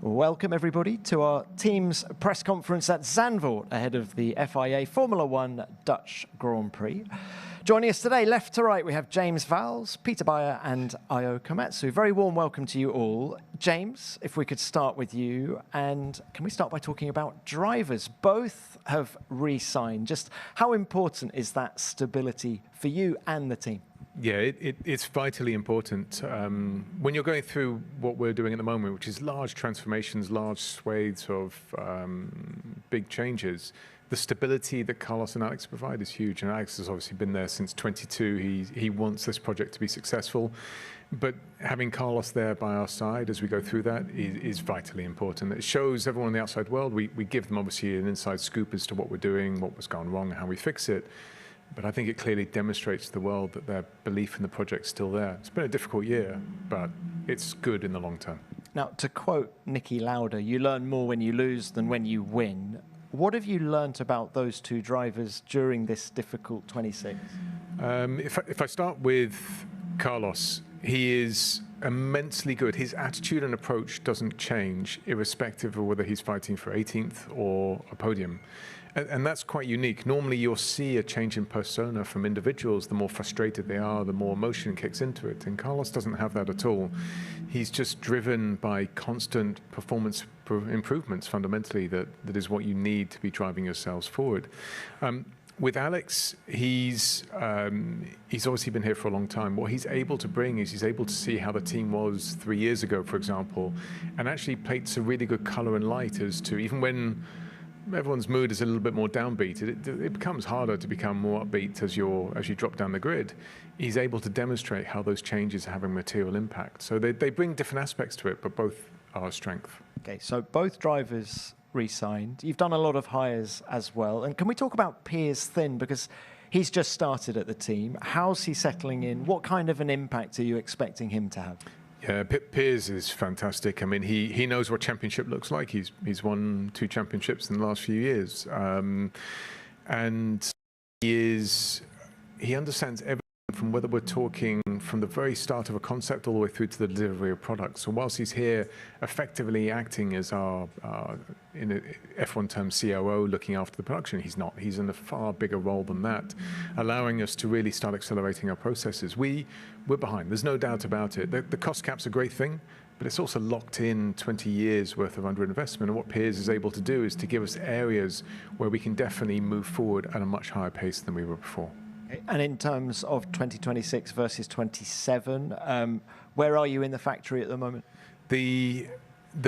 Welcome everybody to our team's press conference at Zandvoort ahead of the FIA Formula One Dutch Grand Prix. Joining us today, left to right, we have James Vowles, Peter Bayer and Ayao Komatsu. Very warm welcome to you all. James, if we could start with you, and can we start by talking about drivers? Both have re-signed. Just how important is that stability for you and the team? Yeah, it's vitally important. When you're going through what we're doing at the moment, which is large transformations, large swathes of big changes, the stability that Carlos and Alex provide is huge. And Alex has obviously been there since 22. He wants this project to be successful. But having Carlos there by our side as we go through that is vitally important. It shows everyone in the outside world, we give them obviously an inside scoop as to what we're doing, what was gone wrong, and how we fix it. But I think it clearly demonstrates to the world that their belief in the project's still there. It's been a difficult year, but it's good in the long term. Now, to quote Niki Lauda, you learn more when you lose than when you win. What have you learnt about those two drivers during this difficult 26? If I start with Carlos, he is immensely good. His attitude and approach doesn't change, irrespective of whether he's fighting for 18th or a podium. And that's quite unique. Normally you'll see a change in persona from individuals. The more frustrated they are, the more emotion kicks into it. And Carlos doesn't have that at all. He's just driven by constant performance improvements, fundamentally, that is what you need to be driving yourselves forward. With Alex, he's obviously been here for a long time. What he's able to bring is he's able to see how the team was 3 years ago, for example, and actually paints a really good color and light as to, even when everyone's mood is a little bit more downbeat, it becomes harder to become more upbeat as you drop down the grid. He's able to demonstrate how those changes are having material impact. So they bring different aspects to it, but both are a strength. Okay, so both drivers re-signed. You've done a lot of hires as well. And can we talk about Piers Thin? Because he's just started at the team. How's he settling in? What kind of an impact are you expecting him to have? Yeah, Piers is fantastic. I mean, he knows what championship looks like. He's won 2 championships in the last few years, and he understands everything, from whether we're talking from the very start of a concept all the way through to the delivery of products. So whilst he's here effectively acting as our, in F1 terms, COO, looking after the production, he's not. He's in a far bigger role than that, allowing us to really start accelerating our processes. We're behind, there's no doubt about it. The cost cap's a great thing, but it's also locked in 20 years worth of underinvestment. And what Piers is able to do is to give us areas where we can definitely move forward at a much higher pace than we were before. And in terms of 2026 versus 27, where are you in the factory at the moment? The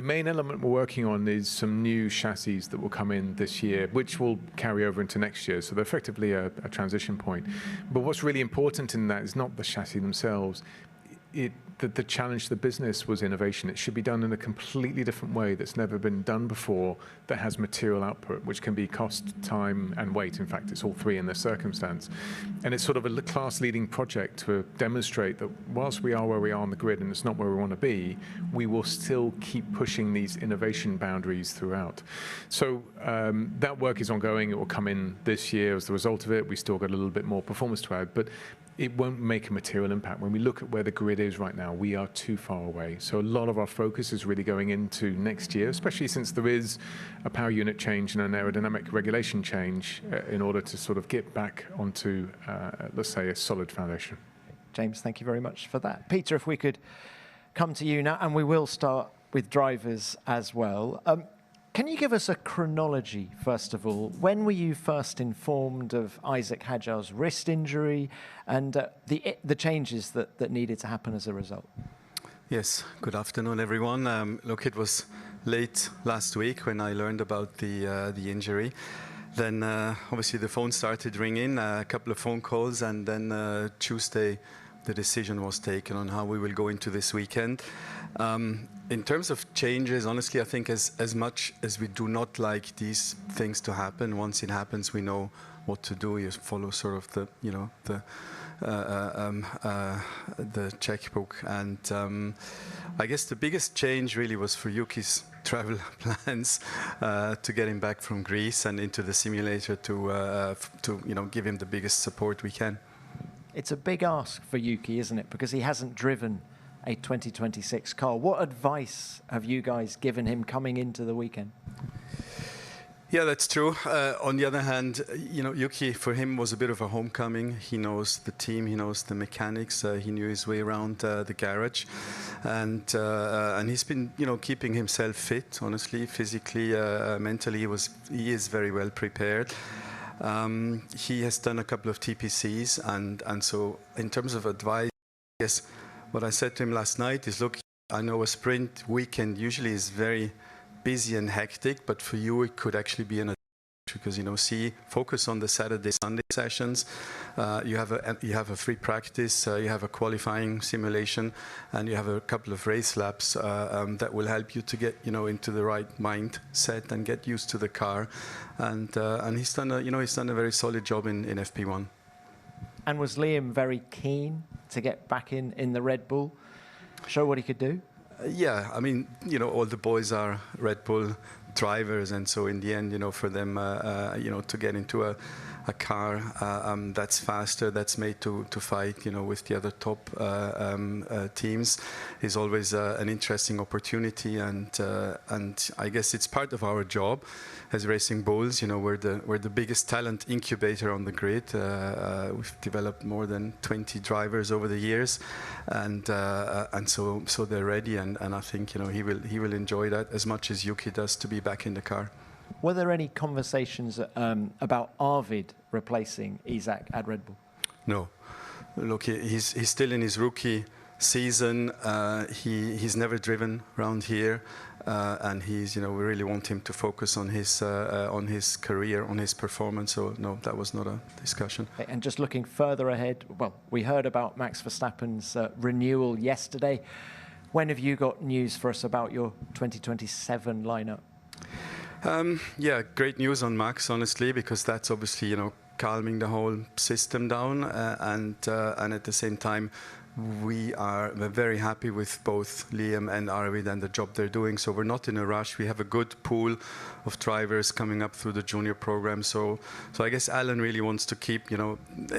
main element we're working on is some new chassis that will come in this year, which will carry over into next year. So they're effectively a transition point. But what's really important in that is not the chassis themselves. The challenge to the business was innovation. It should be done in a completely different way that's never been done before, that has material output, which can be cost, time, and weight. In fact, it's all 3 in this circumstance. And it's sort of a class-leading project to demonstrate that whilst we are where we are on the grid and it's not where we want to be, we will still keep pushing these innovation boundaries throughout. So that work is ongoing. It will come in this year as the result of it. We still got a little bit more performance to add, but it won't make a material impact. When we look at where the grid is right now, we are too far away. So a lot of our focus is really going into next year, especially since there is a power unit change and an aerodynamic regulation change in order to sort of get back onto, let's say, a solid foundation. James, thank you very much for that. Peter, if we could come to you now, and we will start with drivers as well. Can you give us a chronology, first of all? When were you first informed of Isaac Hadjar's wrist injury and the changes that needed to happen as a result? Yes, good afternoon, everyone. Look, it was late last week when I learned about the injury. Then obviously the phone started ringing, a couple of phone calls, and then Tuesday the decision was taken on how we will go into this weekend. In terms of changes, honestly, I think as much as we do not like these things to happen, once it happens, we know what to do. You follow sort of the checkbook. And I guess the biggest change really was for Yuki's travel plans to get him back from Greece and into the simulator to give him the biggest support we can. It's a big ask for Yuki, isn't it? Because he hasn't driven a 2026 car. What advice have you guys given him coming into the weekend? Yeah, that's true. On the other hand, Yuki, for him, was a bit of a homecoming. He knows the team, he knows the mechanics, he knew his way around the garage. And he's been, keeping himself fit, honestly, physically, mentally. He is very well prepared. He has done a couple of TPCs, and so in terms of advice, yes, what I said to him last night is, look, I know a sprint weekend usually is very busy and hectic, but for you it could actually be an because focus on the Saturday Sunday sessions. You have a free practice, you have a qualifying simulation, and you have a couple of race laps that will help you to get into the right mindset and get used to the car. And he's done a very solid job in FP1. And was Liam very keen to get back in the Red Bull, show what he could do? Yeah, I mean, all the boys are Red Bull drivers, and so in the end, for them, to get into a car that's faster, that's made to fight, with the other top teams, is always an interesting opportunity, and I guess it's part of our job as Racing Bulls. We're the biggest talent incubator on the grid. We've developed more than 20 drivers over the years, and so they're ready, and I think he will enjoy that as much as Yuki does to be back in the car. Were there any conversations about Arvid replacing Isaac at Red Bull? No. Look, he's still in his rookie season. He's never driven around here, and we really want him to focus on his career, on his performance. So no, that was not a discussion. And just looking further ahead, well, we heard about Max Verstappen's renewal yesterday. When have you got news for us about your 2027 lineup? Yeah, great news on Max, honestly, because that's obviously calming the whole system down, and at the same time, we're very happy with both Liam and Arvid and the job they're doing. So we're not in a rush. We have a good pool of drivers coming up through the junior program. So I guess Alan really wants to keep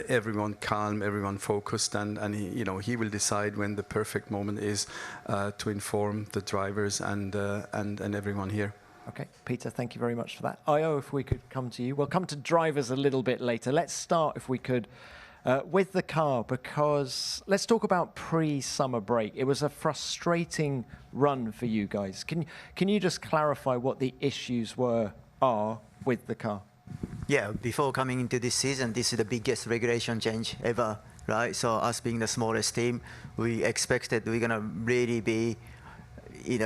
everyone calm, everyone focused, and he will decide when the perfect moment is to inform the drivers and everyone here. Okay, Peter, thank you very much for that. Ayao, if we could come to you. We'll come to drivers a little bit later. Let's start, if we could, with the car, because let's talk about pre-summer break. It was a frustrating run for you guys. Can you just clarify what the issues are with the car? Yeah, before coming into this season, this is the biggest regulation change ever, right? So us being the smallest team, we expected we're going to really be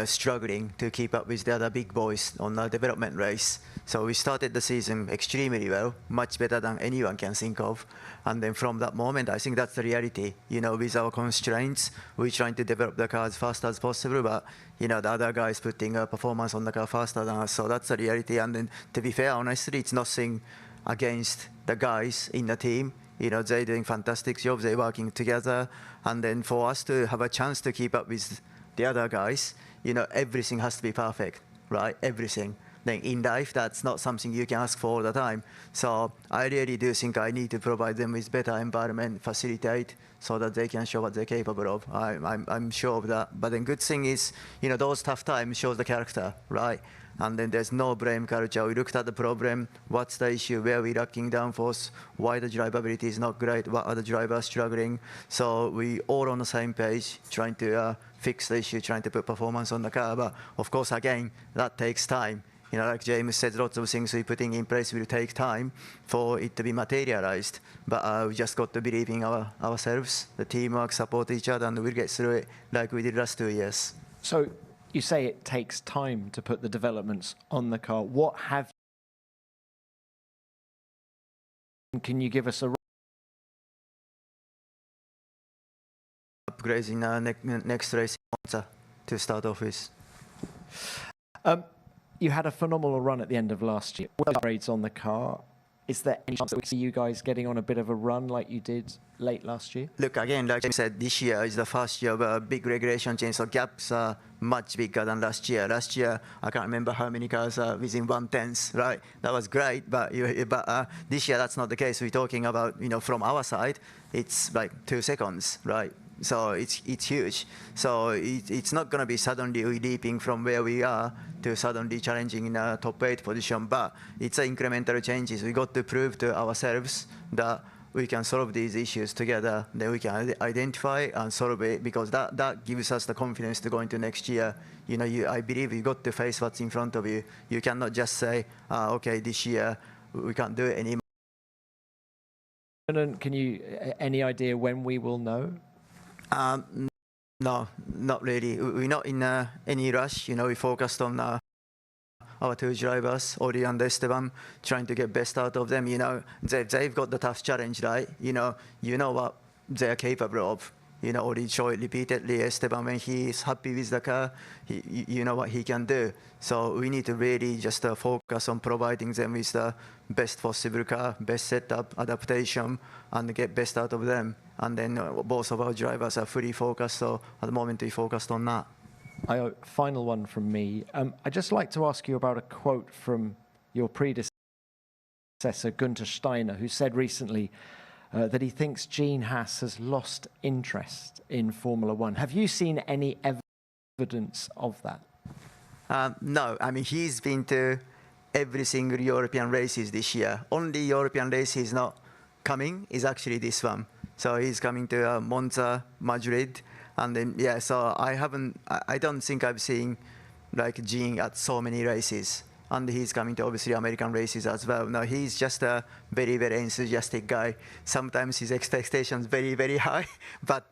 struggling to keep up with the other big boys on the development race. So we started the season extremely well, much better than anyone can think of. And then from that moment, I think that's the reality. With our constraints, we're trying to develop the car as fast as possible, but the other guys putting a performance on the car faster than us. So that's the reality. And then, to be fair, honestly, it's nothing against the guys in the team. They're doing fantastic jobs. They're working together. And then for us to have a chance to keep up with the other guys, everything has to be perfect, right? Everything. Then in life, that's not something you can ask for all the time. So I really do think I need to provide them with better environment, facilitate, so that they can show what they're capable of. I'm sure of that. But the good thing is, those tough times show the character, right? And then there's no blame culture. We looked at the problem, what's the issue, where we're lacking downforce, why the drivability is not great, what other drivers are struggling. So we all on the same page, trying to fix the issue, trying to put performance on the car. But of course, again, that takes time. Like James said, lots of things we're putting in place will take time for it to be materialized. But we just got to believe in ourselves, the teamwork, support each other, and we'll get through it like we did last 2 years. So you say it takes time to put the developments on the car. What have you... Can you give us a... Upgrades in next race to start off with. You had a phenomenal run at the end of last year. With upgrades on the car, is there any chance that we see you guys getting on a bit of a run like you did late last year? Look, again, like I said, this year is the first year of a big regulation change, so gaps are much bigger than last year. Last year, I can't remember how many cars are within 1/10, right? That was great, but this year that's not the case. We're talking about, from our side, it's like 2 seconds, right? So it's huge. So it's not going to be suddenly we leaping from where we are to suddenly challenging in a top 8 position, but it's incremental changes. We got to prove to ourselves that we can solve these issues together, then we can identify and solve it, because that gives us the confidence to go into next year. You know, I believe you got to face what's in front of you. You cannot just say, okay, this year we can't do it anymore. Can you, any idea when we will know? No, not really. We're not in any rush. You know, we focused on our 2 drivers, Ori and Esteban, trying to get best out of them. You know, they've got the tough challenge, right? You know what they're capable of. You know, Ori showed repeatedly, Esteban, when he is happy with the car, you know what he can do. So we need to really just focus on providing them with the best possible car, best setup, adaptation, and get best out of them. And then both of our drivers are fully focused, so at the moment we focused on that. Final one from me. I'd just like to ask you about a quote from your predecessor, Günther Steiner, who said recently that he thinks Gene Haas has lost interest in Formula One. Have you seen any evidence of that? No, I mean, he's been to every single European races this year. Only European race he's not coming is actually this one. So he's coming to Monza, Madrid, and then, yeah, so I don't think I've seen like Gene at so many races. And he's coming to obviously American races as well. No, he's just a very, very enthusiastic guy. Sometimes his expectations very, very high, but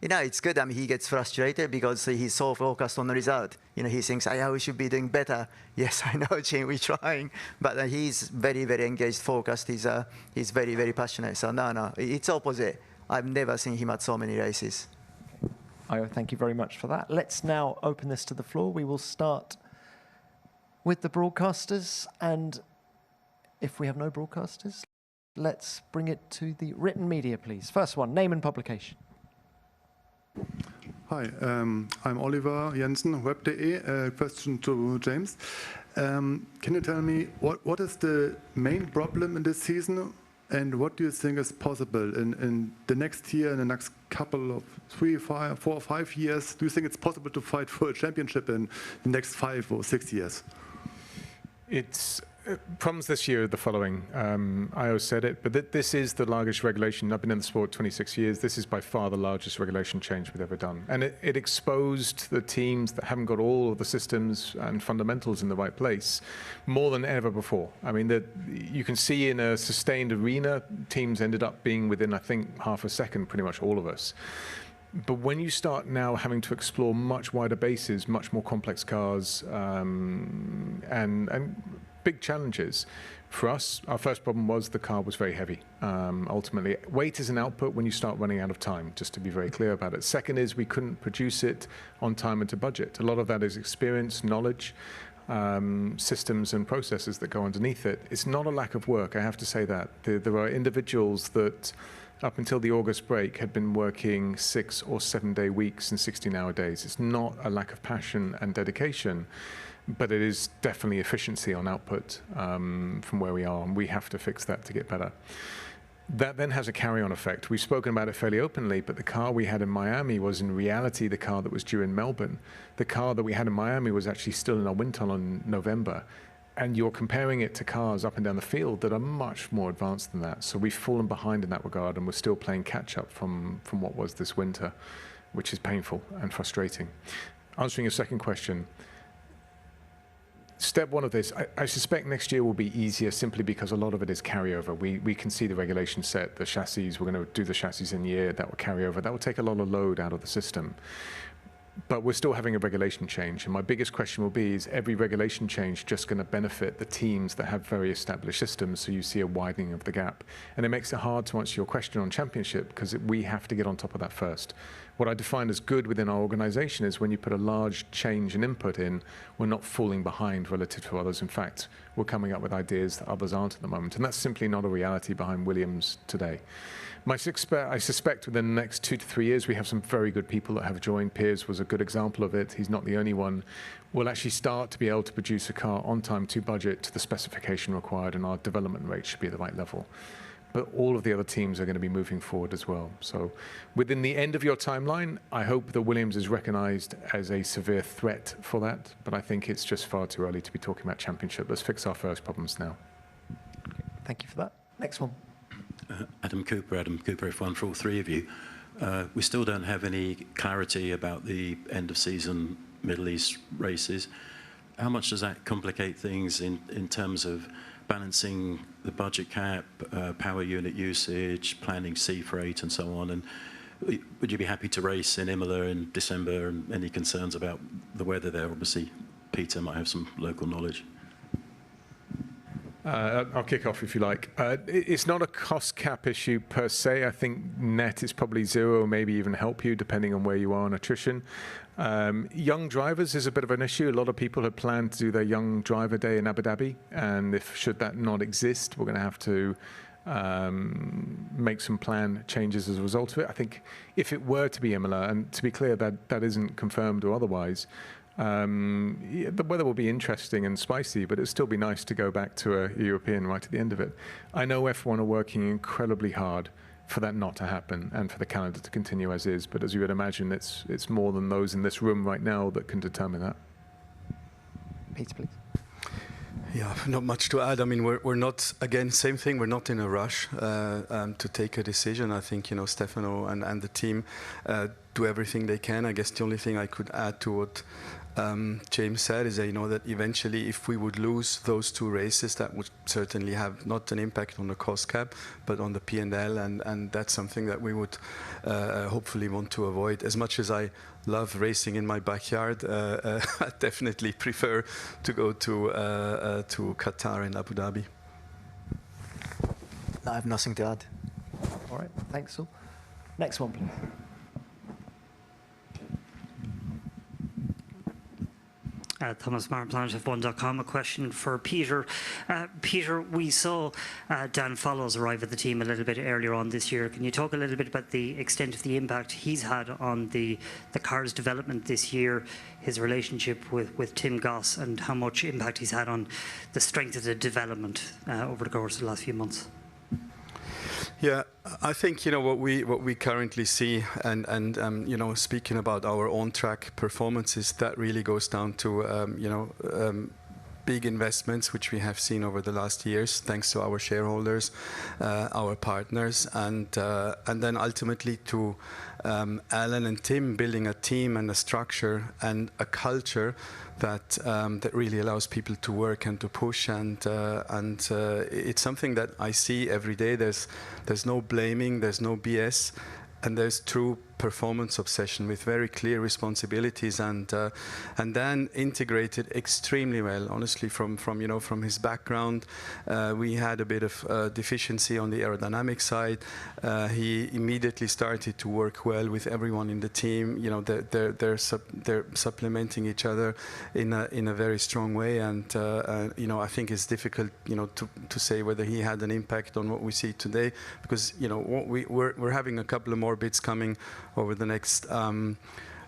you know, it's good. I mean, he gets frustrated because he's so focused on the result. You know, he thinks, yeah, we should be doing better. Yes, I know, Gene, we're trying, but he's very, very engaged, focused. He's very, very passionate. So no, it's opposite. I've never seen him at so many races. Ayao, thank you very much for that. Let's now open this to the floor. We will start with the broadcasters, and if we have no broadcasters, let's bring it to the written media, please. First one, name and publication. Hi, I'm Oliver Jensen, Web.de. Question to James. Can you tell me what is the main problem in this season, and what do you think is possible in the next year, in the next couple of 3, 4 or 5 years? Do you think it's possible to fight for a championship in the next 5 or 6 years? It's problems this year are the following. Ayao said it, but this is the largest regulation. I've been in the sport 26 years. This is by far the largest regulation change we've ever done. And it exposed the teams that haven't got all of the systems and fundamentals in the right place more than ever before. I mean, you can see in a sustained arena, teams ended up being within, I think, half a second, pretty much all of us. But when you start now having to explore much wider bases, much more complex cars, and big challenges, for us, our first problem was the car was very heavy. Ultimately, weight is an output when you start running out of time, just to be very clear about it. Second is we couldn't produce it on time and to budget. A lot of that is experience, knowledge, systems and processes that go underneath it. It's not a lack of work, I have to say that. There are individuals that up until the August break had been working 6 or 7 day weeks and 16-hour days. It's not a lack of passion and dedication, but it is definitely efficiency on output from where we are, and we have to fix that to get better. That then has a carry-on effect. We've spoken about it fairly openly, but the car we had in Miami was in reality the car that was due in Melbourne. The car that we had in Miami was actually still in our wind tunnel in November. And you're comparing it to cars up and down the field that are much more advanced than that. So we've fallen behind in that regard, and we're still playing catch-up from what was this winter, which is painful and frustrating. Answering your second question, step one of this, I suspect next year will be easier simply because a lot of it is carryover. We can see the regulation set, the chassis, we're going to do the chassis in year, that will carry over. That will take a lot of load out of the system. But we're still having a regulation change. And my biggest question will be, is every regulation change just going to benefit the teams that have very established systems, so you see a widening of the gap? And it makes it hard to answer your question on championship, because we have to get on top of that first. What I define as good within our organization is when you put a large change and input in, we're not falling behind relative to others. In fact, we're coming up with ideas that others aren't at the moment. And that's simply not a reality behind Williams today. I suspect within the next 2 to 3 years, we have some very good people that have joined. Piers was a good example of it. He's not the only one. We'll actually start to be able to produce a car on time, to budget, to the specification required, and our development rate should be at the right level. but all of the other teams are going to be moving forward as well. So within the end of your timeline, I hope that Williams is recognised as a severe threat for that, but I think it's just far too early to be talking about championship. Let's fix our first problems now. Thank you for that. Next one. Adam Cooper, F1 for all three of you. We still don't have any clarity about the end of season Middle East races. How much does that complicate things in terms of balancing the budget cap, power unit usage, planning sea freight and so on? And would you be happy to race in Imola in December, and any concerns about the weather there? Obviously, Peter might have some local knowledge. I'll kick off if you like. It's not a cost cap issue per se. I think net is probably zero, maybe even help you depending on where you are on attrition. Young drivers is a bit of an issue. A lot of people had planned to do their young driver day in Abu Dhabi, and should that not exist, we're going to have to make some plan changes as a result of it. I think if it were to be Imola, and to be clear, that isn't confirmed or otherwise, the weather will be interesting and spicy, but it'd still be nice to go back to a European right at the end of it. I know F1 are working incredibly hard for that not to happen and for the calendar to continue as is, but as you would imagine, it's more than those in this room right now that can determine that. Peter, please. Yeah, not much to add. I mean, we're not, again, same thing, we're not in a rush to take a decision. I think, Stefano and the team do everything they can. I guess the only thing I could add to what James said is that, that eventually if we would lose those two races, that would certainly have not an impact on the cost cap, but on the P&L, and that's something that we would hopefully want to avoid. As much as I love racing in my backyard, I definitely prefer to go to Qatar and Abu Dhabi. I have nothing to add. All right, thanks all. Next one, please. Thomas Marplant of F1.com. A question for Peter. Peter, we saw Dan Follows arrive at the team a little bit earlier on this year. Can you talk a little bit about the extent of the impact he's had on the car's development this year, his relationship with Tim Goss, and how much impact he's had on the strength of the development over the course of the last few months? Yeah, I think what we currently see, and speaking about our on-track performances, that really goes down to big investments which we have seen over the last years, thanks to our shareholders, our partners, and then ultimately to Alan and Tim building a team and a structure and a culture that really allows people to work and to push, and it's something that I see every day. There's no blaming, there's no BS, and there's true performance obsession with very clear responsibilities, and then integrated extremely well. Honestly, from his background, we had a bit of deficiency on the aerodynamic side. He immediately started to work well with everyone in the team. They're supplementing each other in a very strong way, and I think it's difficult to say whether he had an impact on what we see today, because we're having a couple of more bits coming over the next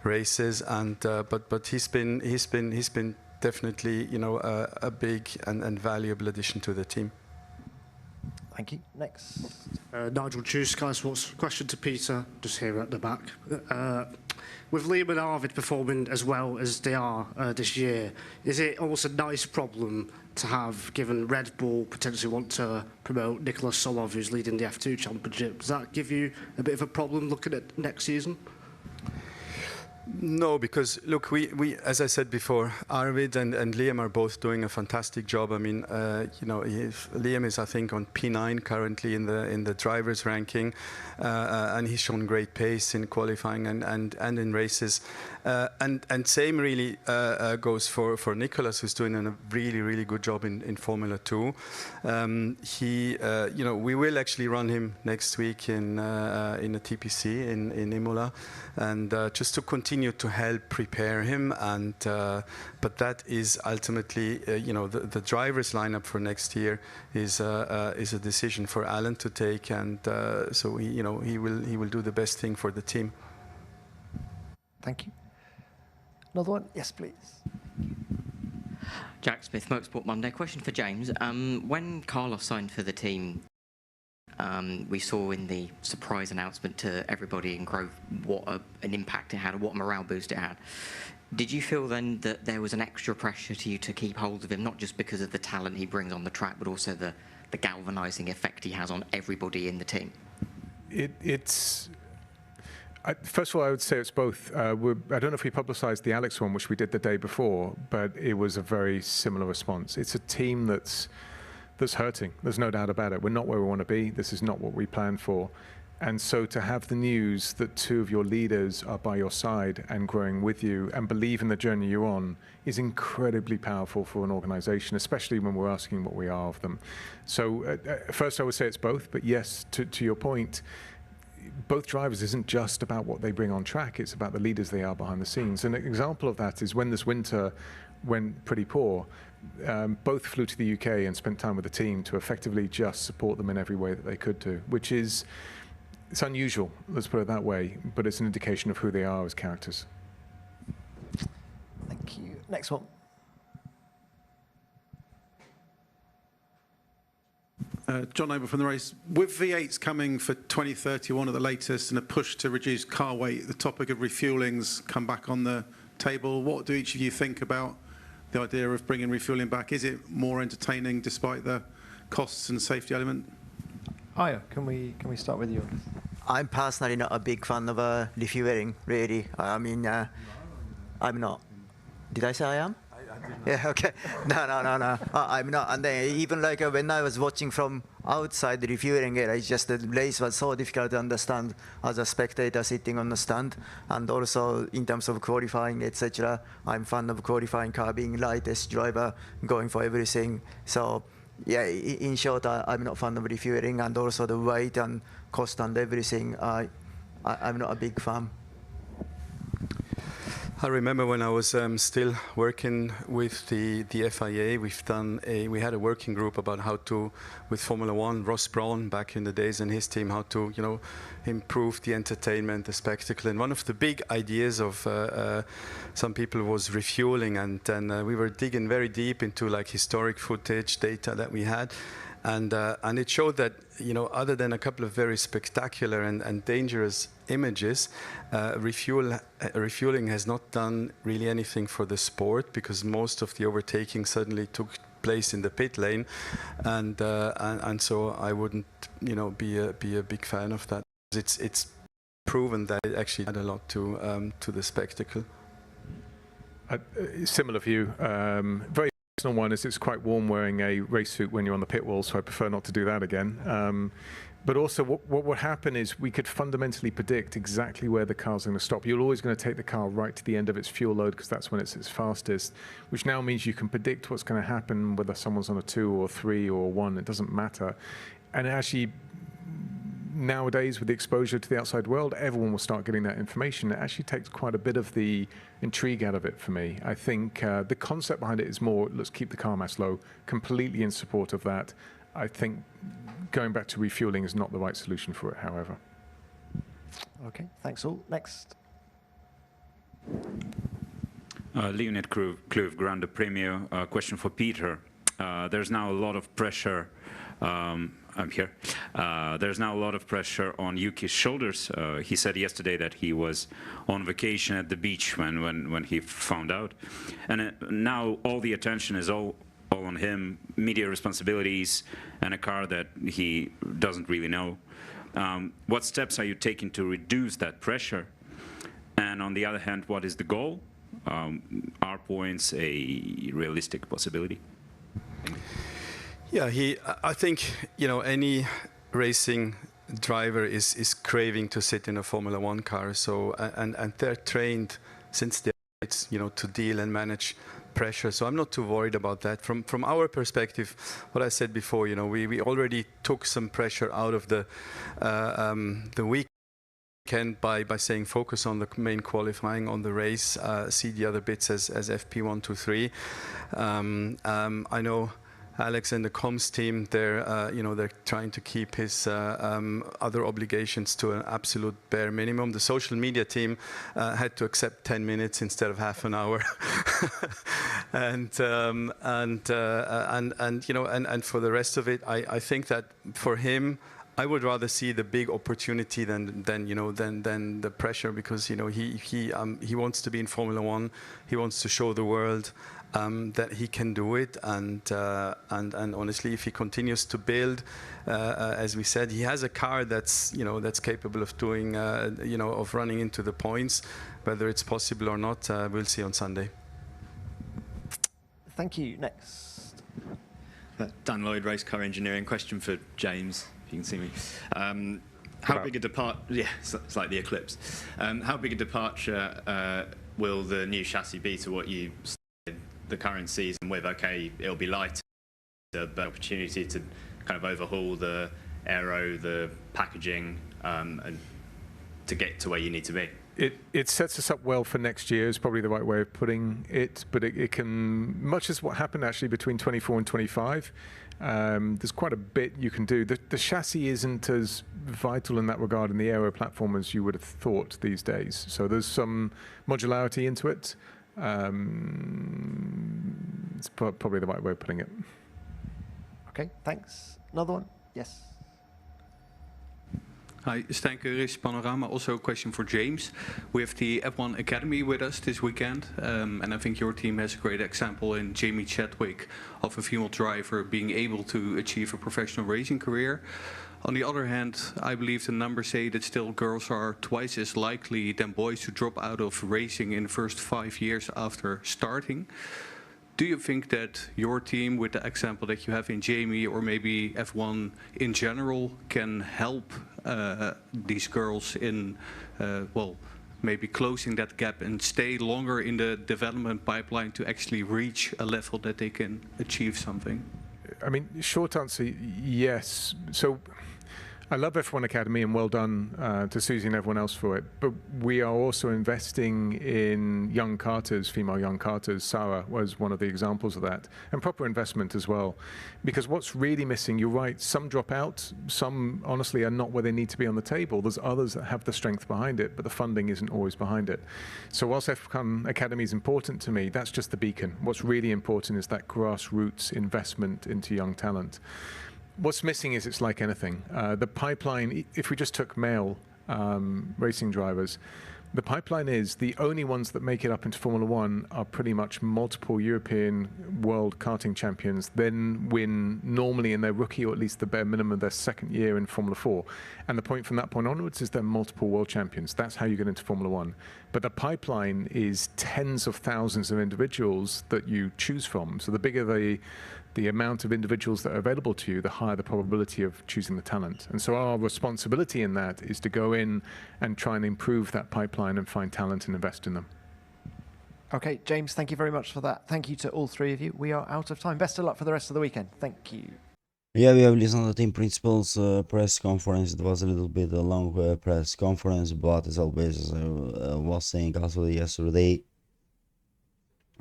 races, and but he's been definitely a big and valuable addition to the team. Thank you. Next. Nigel Chew, Sky Sports. Question to Peter, just here at the back. With Liam and Arvid performing as well as they are this year, is it almost a nice problem to have, given Red Bull potentially want to promote Nicolas Solov, who's leading the F2 Championship? Does that give you a bit of a problem looking at next season? No, because look, we as I said before, Arvid and Liam are both doing a fantastic job. I mean, Liam is, I think, on P9 currently in the drivers ranking, and he's shown great pace in qualifying and in races. And same really goes for Nicolas, who's doing a really good job in Formula 2. We will actually run him next week in a TPC in Imola, and just to continue to help prepare him. And but that is ultimately the drivers lineup for next year is a decision for Alan to take, and so he will do the best thing for the team. Thank you. Another one? Yes, please. Jack Smith, Motorsport Monday. Question for James. When Carlos signed for the team, We saw in the surprise announcement to everybody in Grove what an impact it had and what a morale boost it had. Did you feel then that there was an extra pressure to you to keep hold of him, not just because of the talent he brings on the track, but also the galvanising effect he has on everybody in the team? First of all, I would say it's both. I don't know if we publicised the Alex one, which we did the day before, but it was a very similar response. It's a team that's hurting. There's no doubt about it. We're not where we want to be. This is not what we planned for. And so to have the news that two of your leaders are by your side and growing with you and believe in the journey you're on is incredibly powerful for an organization, especially when we're asking what we are of them. So first I would say it's both, but yes, to your point, both drivers isn't just about what they bring on track, it's about the leaders they are behind the scenes. And an example of that is when this winter went pretty poor, both flew to the UK and spent time with the team to effectively just support them in every way that they could do, which is, it's unusual, let's put it that way, but it's an indication of who they are as characters. Thank you. Next one. John Noble from the race. With V8s coming for 2031 at the latest and a push to reduce car weight, the topic of refueling's come back on the table. What do each of you think about the idea of bringing refueling back? Is it more entertaining despite the costs and safety element? Ayao, can we start with you? I'm personally not a big fan of refueling, really. I mean, I'm not. Did I say I am? Yeah, okay. No. I'm not. And then even like when I was watching from outside the refueling area, it's just the race was so difficult to understand as a spectator sitting on the stand. And also in terms of qualifying, etc., I'm fan of qualifying car being lightest driver, going for everything. So yeah, in short, I'm not fan of refueling, and also the weight and cost and everything. I'm not a big fan. I remember when I was still working with the FIA, we had a working group about how to, with Formula One, Ross Brawn back in the days and his team, how to improve the entertainment, the spectacle. And one of the big ideas of some people was refueling, and then we were digging very deep into like historic footage, data that we had. And it showed that, other than a couple of very spectacular and dangerous images, refueling has not done really anything for the sport, because most of the overtaking suddenly took place in the pit lane, and so I wouldn't, be a big fan of that. It's proven that it actually had a lot to the spectacle. Similar view. Very personal one is it's quite warm wearing a race suit when you're on the pit wall, so I prefer not to do that again. But also what would happen is we could fundamentally predict exactly where the car's going to stop. You're always going to take the car right to the end of its fuel load because that's when it's its fastest, which now means you can predict what's going to happen whether someone's on a 2 or 3 or 1, it doesn't matter. And actually, nowadays with the exposure to the outside world, everyone will start getting that information. It actually takes quite a bit of the intrigue out of it for me. I think the concept behind it is more, let's keep the car mass low, completely in support of that. I think going back to refueling is not the right solution for it, however. Okay, thanks all. Next. Leonid Kluv, Grande Premio. Question for Peter. There's now a lot of pressure. I'm here. There's now a lot of pressure on Yuki's shoulders. He said yesterday that he was on vacation at the beach when he found out. And now all the attention is all on him, media responsibilities, and a car that he doesn't really know. What steps are you taking to reduce that pressure? And on the other hand, what is the goal? Are points a realistic possibility? Yeah, I think, any racing driver is craving to sit in a Formula One car. So, and they're trained since they're kids, to deal and manage pressure. So I'm not too worried about that. From our perspective, what I said before, we already took some pressure out of the weekend by saying focus on the main qualifying, on the race, see the other bits as FP1, 2, 3. I know Alex and the comms team, they're trying to keep his other obligations to an absolute bare minimum. The social media team had to accept 10 minutes instead of half an hour, and for the rest of it, I think that for him, I would rather see the big opportunity than the pressure, because he wants to be in Formula One. He wants to show the world that he can do it, and honestly, if he continues to build, as we said, he has a car that's capable of doing of running into the points. Whether it's possible or not, we'll see on Sunday. Thank you. Next. Dan Lloyd, Race Car Engineering. Question for James, if you can see me. How big a departure? Yeah, it's like the eclipse. How big a departure will the new chassis be to what you started the current season with? Okay, it'll be lighter, but opportunity to kind of overhaul the aero, the packaging, and to get to where you need to be. It sets us up well for next year is probably the right way of putting it, but it can, much as what happened actually between 24 and 25, there's quite a bit you can do. The chassis isn't as vital in that regard in the aero platform as you would have thought these days. So there's some modularity into it. It's probably the right way of putting it. Okay, thanks. Another one? Yes. Hi, Stijn Keuris, Panorama. Also a question for James. We have the F1 Academy with us this weekend, and I think your team has a great example in Jamie Chadwick of a female driver being able to achieve a professional racing career. On the other hand, I believe the numbers say that still girls are twice as likely than boys to drop out of racing in the first 5 years after starting. Do you think that your team, with the example that you have in Jamie, or maybe F1 in general, can help these girls in, maybe closing that gap and stay longer in the development pipeline to actually reach a level that they can achieve something? I mean, short answer, yes. So I love F1 Academy, and well done to Susie and everyone else for it. But we are also investing in young karters, female young karters. Sarah was one of the examples of that, and proper investment as well. Because what's really missing, you're right, some drop out, some honestly are not where they need to be on the table. There's others that have the strength behind it, but the funding isn't always behind it. So whilst F1 Academy is important to me, that's just the beacon. What's really important is that grassroots investment into young talent. What's missing is it's like anything. The pipeline, if we just took male racing drivers, the pipeline is the only ones that make it up into Formula One are pretty much multiple European world karting champions, then win normally in their rookie, or at least the bare minimum of their second year in Formula 4. And the point from that point onwards is they're multiple world champions. That's how you get into Formula One. But the pipeline is tens of thousands of individuals that you choose from. So the bigger the amount of individuals that are available to you, the higher the probability of choosing the talent. And so our responsibility in that is to go in and try and improve that pipeline and find talent and invest in them. Okay, James, thank you very much for that. Thank you to all three of you. We are out of time. Best of luck for the rest of the weekend. Thank you. Yeah, we have listened to Team Principals press conference. It was a little bit a long press conference, but as always, as I was saying also yesterday,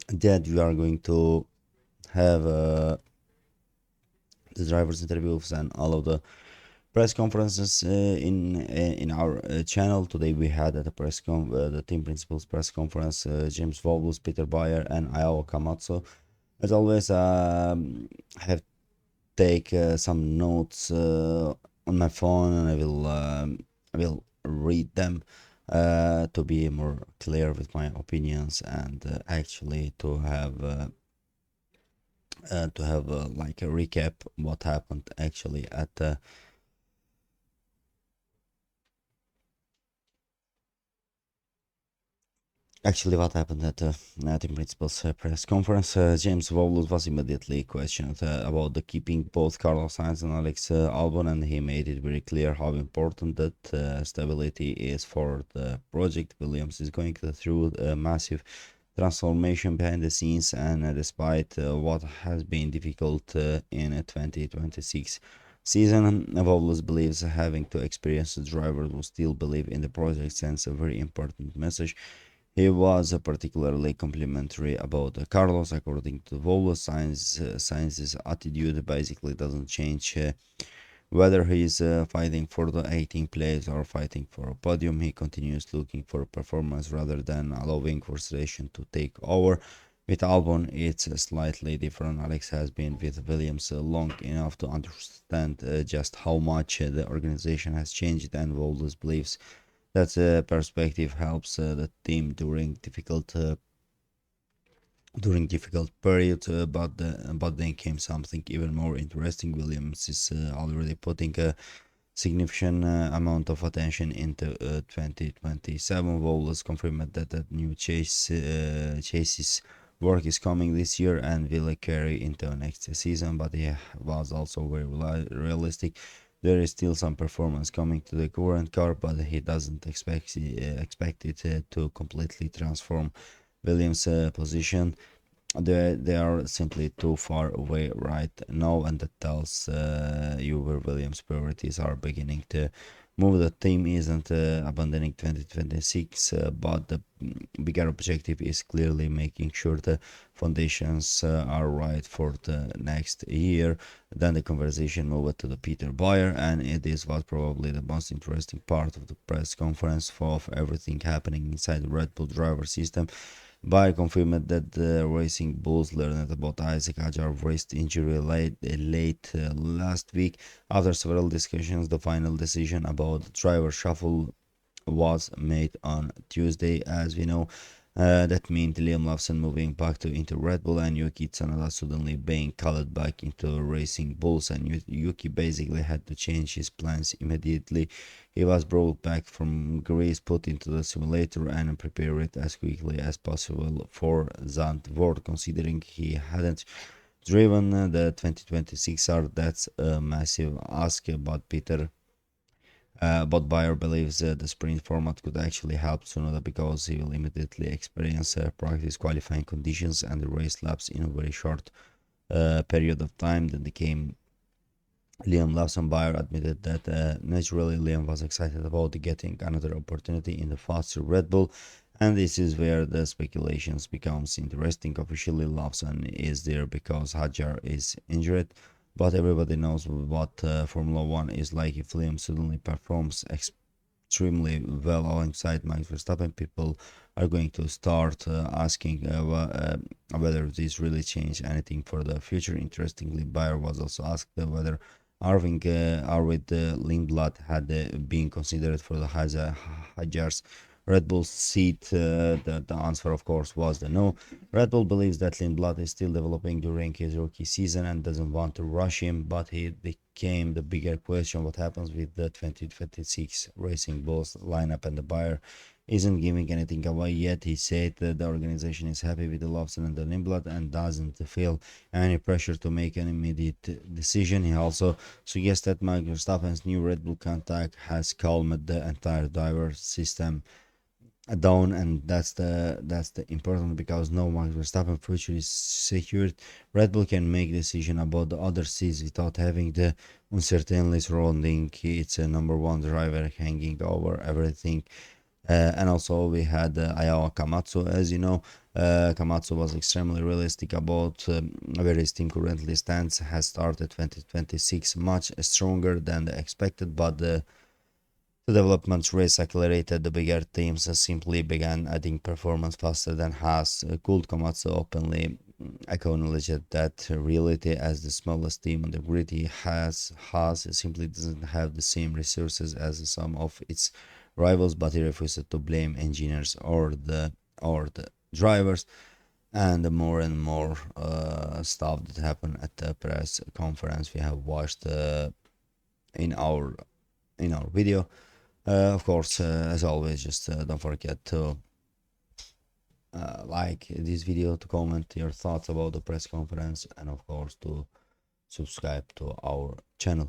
that we are going to have the drivers' interviews and all of the press conferences in our channel. Today we had at the Team Principals press conference James Vowles, Peter Bayer, and Ayao Komatsu. As always, I have take some notes on my phone, and I will read them to be more clear with my opinions, and actually to have like a recap what happened actually at the Team Principals press conference. James Vowles was immediately questioned about the keeping both Carlos Sainz and Alex Albon, and he made it very clear how important that stability is for the project. Williams is going through a massive transformation behind the scenes, and despite what has been difficult in a 2026 season, Vowles believes having to experience the drivers who still believe in the project sends a very important message. He was particularly complimentary about Carlos. According to Vowles, Sainz's attitude basically doesn't change whether he is fighting for the 18th place or fighting for a podium. He continues looking for performance rather than allowing frustration to take over. With Albon, it's slightly different. Alex has been with Williams long enough to understand just how much the organization has changed, and Vowles believes that perspective helps the team during difficult periods. But then came something even more interesting. Williams is already putting a significant amount of attention into 2027. Vowles confirmed that the new chassis work is coming this year and will carry into next season, but he was also very realistic. There is still some performance coming to the current car, but he doesn't expect it to completely transform Williams' position. They are simply too far away right now, and that tells you where Williams' priorities are beginning to move. The team isn't abandoning 2026, but the bigger objective is clearly making sure the foundations are right for the next year. Then the conversation moved to the Peter Bayer, and it is was probably the most interesting part of the press conference of everything happening inside the Red Bull driver system. Bayer confirmed that the Racing Bulls learned about Isaac Hadjar's wrist injury late last week. After several discussions, the final decision about the driver shuffle was made on Tuesday. As we know, that meant Liam Lawson moving back into Red Bull and Yuki Tsunoda suddenly being called back into Racing Bulls, and Yuki basically had to change his plans immediately. He was brought back from Greece, put into the simulator, and prepared as quickly as possible for Zandvoort. Considering he hadn't driven the 2026 R, that's a massive ask, but Bayer believes the sprint format could actually help Tsunoda because he will immediately experience practice qualifying conditions and the race laps in a very short period of time. Then came Liam Lawson. Bayer admitted that naturally Liam was excited about getting another opportunity in the faster Red Bull, and this is where the speculations becomes interesting. Officially, Lawson is there because Hadjar is injured, but everybody knows what Formula One is like. If Liam suddenly performs extremely well alongside Max Verstappen, people are going to start asking whether this really changed anything for the future. Interestingly, Bayer was also asked whether Arvid Lindblad had been considered for the Hadjar's Red Bull seat. The answer, of course, was the no. Red Bull believes that Lindblad is still developing during his rookie season and doesn't want to rush him, but it became the bigger question: what happens with the 2026 Racing Bulls lineup? And the Bayer isn't giving anything away yet. He said that the organization is happy with the Lawson and the Lindblad and doesn't feel any pressure to make an immediate decision. He also suggests that Max Verstappen's new Red Bull contact has calmed the entire driver system down, and that's the important, because no Max Verstappen future is secured. Red Bull can make decision about the other seats without having the uncertainty surrounding its number one driver hanging over everything. And also we had Ayao Komatsu. As you know, Komatsu was extremely realistic about where his team currently stands. Has started 2026 much stronger than expected, but the development race accelerated. The bigger teams simply began adding performance faster than Haas. Could Komatsu openly acknowledged that reality as the smallest team on the grid. Haas simply doesn't have the same resources as some of its rivals, but he refused to blame engineers or the drivers. And the more and more stuff that happened at the press conference we have watched in our video. Of course, as always, just don't forget to like this video, to comment your thoughts about the press conference, and of course to subscribe to our channel.